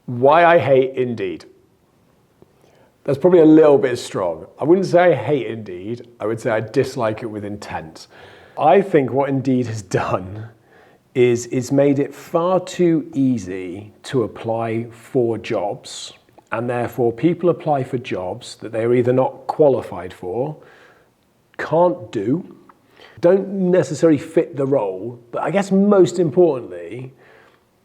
Why I hate Indeed. That's probably a little bit strong. I wouldn't say I hate Indeed, I would say I dislike it with intent. I think what Indeed has done is it's made it far too easy to apply for jobs, and therefore people apply for jobs that they're either not qualified for, can't do, don't necessarily fit the role, but I guess most importantly,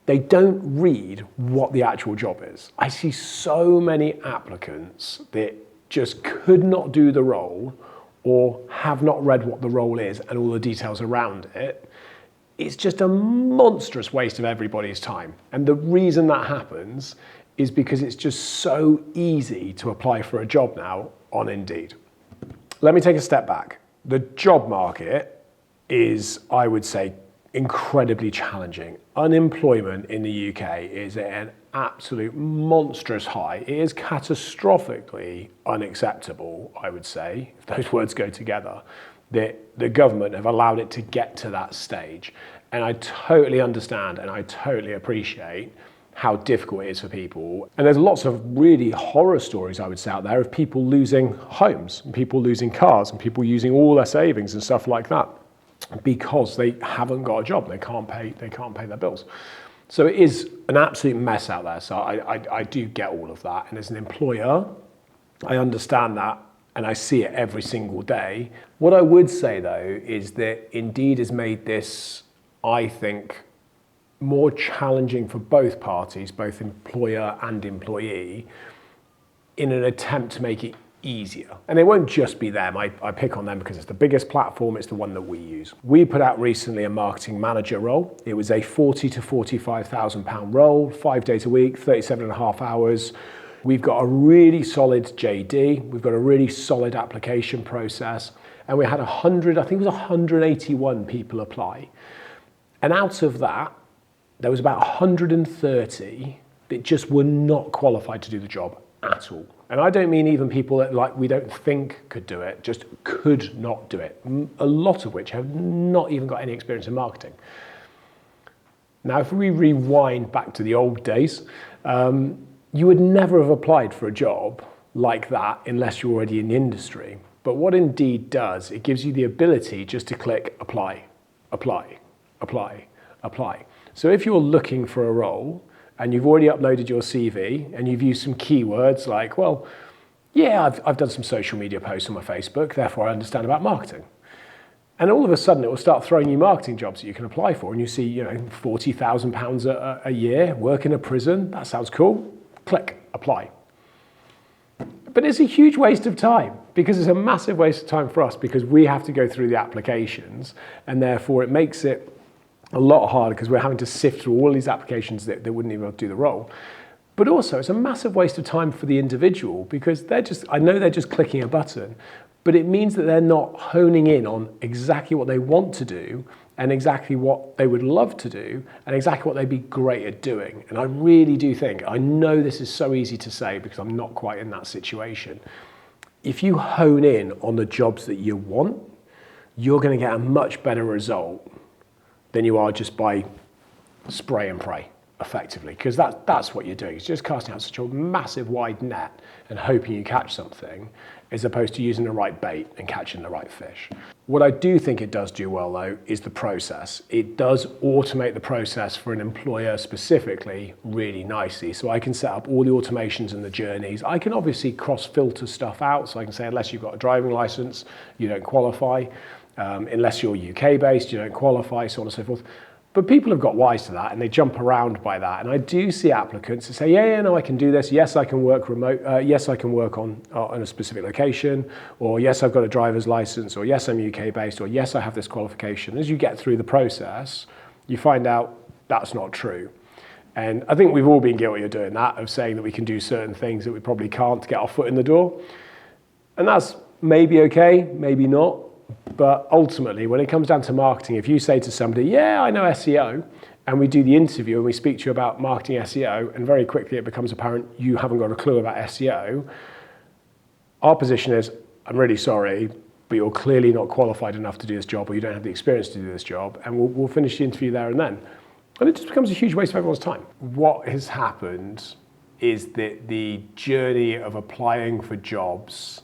they don't read what the actual job is. I see so many applicants that just could not do the role or have not read what the role is and all the details around it. It's just a monstrous waste of everybody's time. And the reason that happens is because it's just so easy to apply for a job now on Indeed. Let me take a step back. The job market is, I would say, incredibly challenging. Unemployment in the UK is at an absolute monstrous high. It is catastrophically unacceptable, I would say, if those words go together, that the government have allowed it to get to that stage. And I totally understand and I totally appreciate how difficult it is for people. And there's lots of really horror stories, I would say, out there of people losing homes, and people losing cars, and people using all their savings and stuff like that, because they haven't got a job, they can't pay their bills. So it is an absolute mess out there. So I do get all of that. And as an employer, I understand that and I see it every single day. What I would say though is that Indeed has made this, I think, more challenging for both parties, both employer and employee, in an attempt to make it easier. And it won't just be them. I pick on them because it's the biggest platform, it's the one that we use. We put out recently a marketing manager role. It was a £40,000 to £45,000 role, 5 days a week, 37.5 hours. We've got a really solid JD, we've got a really solid application process, and we had 181 people apply. And out of that, there was about 130 that just were not qualified to do the job at all. And I don't mean even people that we don't think could do it, just could not do it. A lot of which have not even got any experience in marketing. Now, if we rewind back to the old days, you would never have applied for a job like that unless you're already in the industry. But what Indeed does, it gives you the ability just to click apply, apply, apply, apply. So if you're looking for a role, and you've already uploaded your CV and you've used some keywords like, well, yeah, I've done some social media posts on my Facebook, therefore I understand about marketing. And all of a sudden it will start throwing you marketing jobs that you can apply for, and you see, £40,000 a year, work in a prison, that sounds cool, click, apply. But it's a huge waste of time, because it's a massive waste of time for us, because we have to go through the applications, and therefore it makes it a lot harder because we're having to sift through all these applications that wouldn't even do the role. But also it's a massive waste of time for the individual, because I know they're just clicking a button, but it means that they're not honing in on exactly what they want to do and exactly what they would love to do and exactly what they'd be great at doing. And I really do think, I know this is so easy to say because I'm not quite in that situation. If you hone in on the jobs that you want, you're going to get a much better result than you are just by spray and pray, effectively, because that's what you're doing. It's just casting out such a massive wide net and hoping you catch something, as opposed to using the right bait and catching the right fish. What I do think it does do well though is the process. It does automate the process for an employer specifically really nicely. So I can set up all the automations and the journeys. I can obviously cross-filter stuff out, so I can say unless you've got a driving license, you don't qualify. Unless you're UK based, you don't qualify, so on and so forth. But people have got wise to that and they jump around by that. And I do see applicants who say, yeah, no, I can do this. Yes, I can work remote. Yes, I can work on a specific location. Or yes, I've got a driver's license. Or yes, I'm UK based. Or yes, I have this qualification. As you get through the process, you find out that's not true. And I think we've all been guilty of doing that, of saying that we can do certain things that we probably can't to get our foot in the door. And that's maybe okay, maybe not. But ultimately, when it comes down to marketing, if you say to somebody, yeah, I know SEO, and we do the interview and we speak to you about marketing SEO, and very quickly it becomes apparent you haven't got a clue about SEO, our position is, I'm really sorry, but you're clearly not qualified enough to do this job, or you don't have the experience to do this job, and we'll finish the interview there and then. And it just becomes a huge waste of everyone's time. What has happened is that the journey of applying for jobs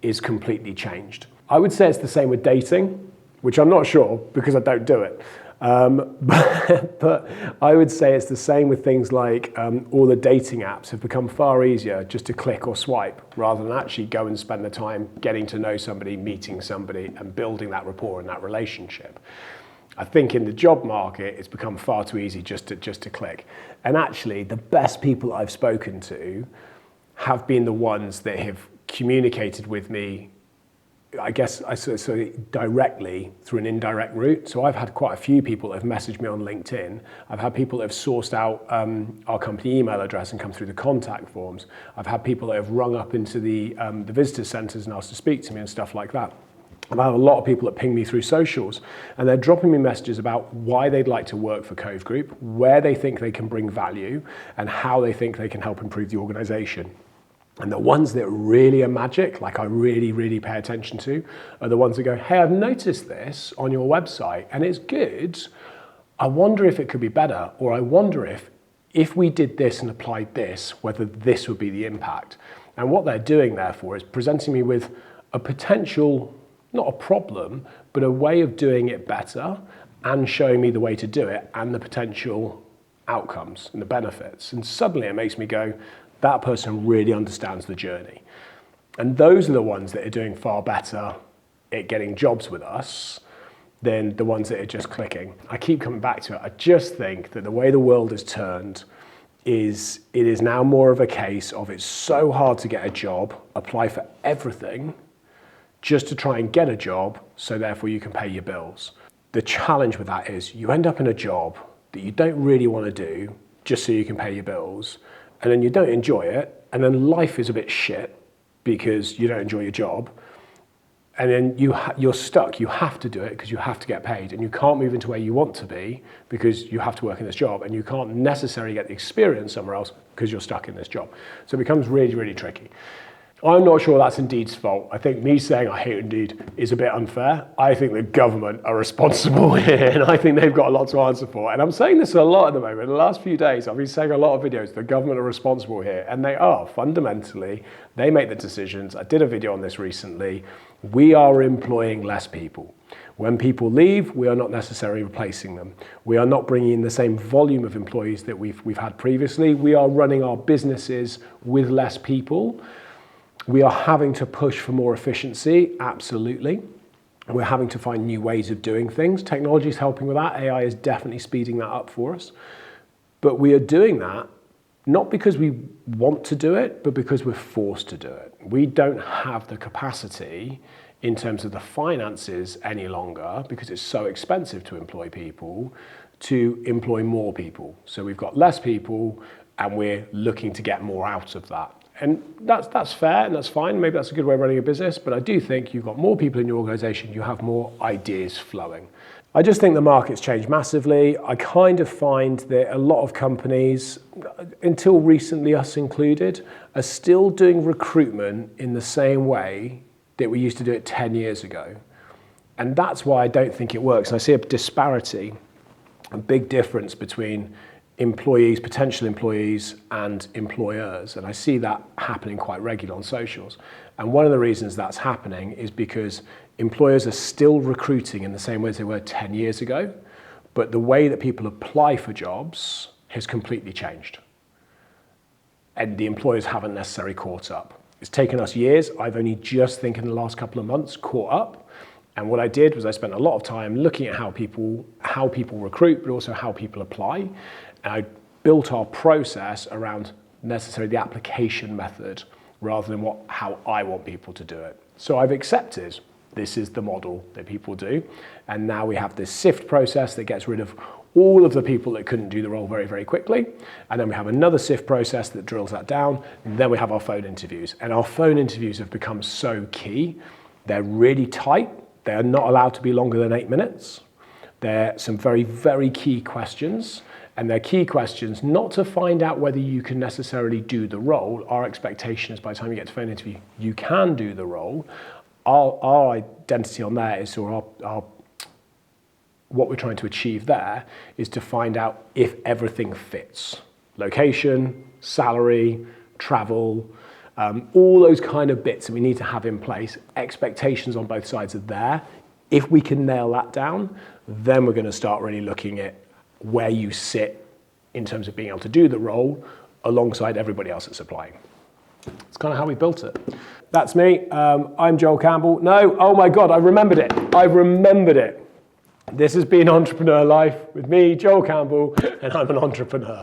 is completely changed. I would say it's the same with dating, which I'm not sure because I don't do it. But I would say it's the same with things like all the dating apps have become far easier just to click or swipe rather than actually go and spend the time getting to know somebody, meeting somebody and building that rapport and that relationship. I think in the job market, it's become far too easy just to click. And actually, the best people I've spoken to have been the ones that have communicated with me, I guess, directly through an indirect route. So I've had quite a few people that have messaged me on LinkedIn. I've had people that have sourced out our company email address and come through the contact forms. I've had people that have rung up into the visitor centres and asked to speak to me and stuff like that. I've had a lot of people that ping me through socials, and they're dropping me messages about why they'd like to work for Cove Group, where they think they can bring value, and how they think they can help improve the organisation. And the ones that really are magic, like I really, really pay attention to, are the ones that go, hey, I've noticed this on your website and it's good. I wonder if it could be better, or I wonder if we did this and applied this, whether this would be the impact. And what they're doing therefore is presenting me with a potential, not a problem, but a way of doing it better and showing me the way to do it and the potential outcomes and the benefits. And suddenly it makes me go, that person really understands the journey. And those are the ones that are doing far better at getting jobs with us than the ones that are just clicking. I keep coming back to it. I just think that the way the world has turned is it is now more of a case of it's so hard to get a job, apply for everything, just to try and get a job, so therefore you can pay your bills. The challenge with that is you end up in a job that you don't really want to do just so you can pay your bills, and then you don't enjoy it, and then life is a bit shit because you don't enjoy your job, and then you're stuck. You have to do it because you have to get paid, and you can't move into where you want to be because you have to work in this job, and you can't necessarily get the experience somewhere else because you're stuck in this job. So it becomes really, really tricky. I'm not sure that's Indeed's fault. I think me saying I hate Indeed is a bit unfair. I think the government are responsible here, and I think they've got a lot to answer for. And I'm saying this a lot at the moment. In the last few days, I've been saying a lot of videos, the government are responsible here, and they are. Fundamentally, they make the decisions. I did a video on this recently. We are employing less people. When people leave, we are not necessarily replacing them. We are not bringing in the same volume of employees that we've had previously. We are running our businesses with less people. We are having to push for more efficiency, absolutely. We're having to find new ways of doing things. Technology is helping with that. AI is definitely speeding that up for us. But we are doing that not because we want to do it, but because we're forced to do it. We don't have the capacity in terms of the finances any longer, because it's so expensive to employ people, to employ more people. So we've got less people and we're looking to get more out of that. And that's fair and that's fine. Maybe that's a good way of running a business, but I do think you've got more people in your organization, you have more ideas flowing. I just think the market's changed massively. I kind of find that a lot of companies, until recently us included, are still doing recruitment in the same way that we used to do it 10 years ago. And that's why I don't think it works. And I see a disparity, a big difference between employees, potential employees and employers. And I see that happening quite regularly on socials. And one of the reasons that's happening is because employers are still recruiting in the same way as they were 10 years ago, but the way that people apply for jobs has completely changed. And the employers haven't necessarily caught up. It's taken us years. I've only just, think in the last couple of months, caught up. And what I did was I spent a lot of time looking at how people recruit, but also how people apply. And I built our process around necessarily the application method rather than how I want people to do it. So I've accepted this is the model that people do. And now we have this sift process that gets rid of all of the people that couldn't do the role very, very quickly. And then we have another sift process that drills that down. And then we have our phone interviews. And our phone interviews have become so key. They're really tight. They are not allowed to be longer than 8 minutes. They're some very, very key questions. And they're key questions not to find out whether you can necessarily do the role. Our expectation is by the time you get to phone interview, you can do the role. Our identity on there is, or what we're trying to achieve there is to find out if everything fits. Location, salary, travel, all those kind of bits that we need to have in place. Expectations on both sides are there. If we can nail that down, then we're going to start really looking at where you sit in terms of being able to do the role alongside everybody else that's applying. It's kind of how we built it. That's me. I'm Joel Campbell. No, oh my God, I remembered it. I remembered it. This has been Entrepreneur Life with me, Joel Campbell, and I'm an entrepreneur.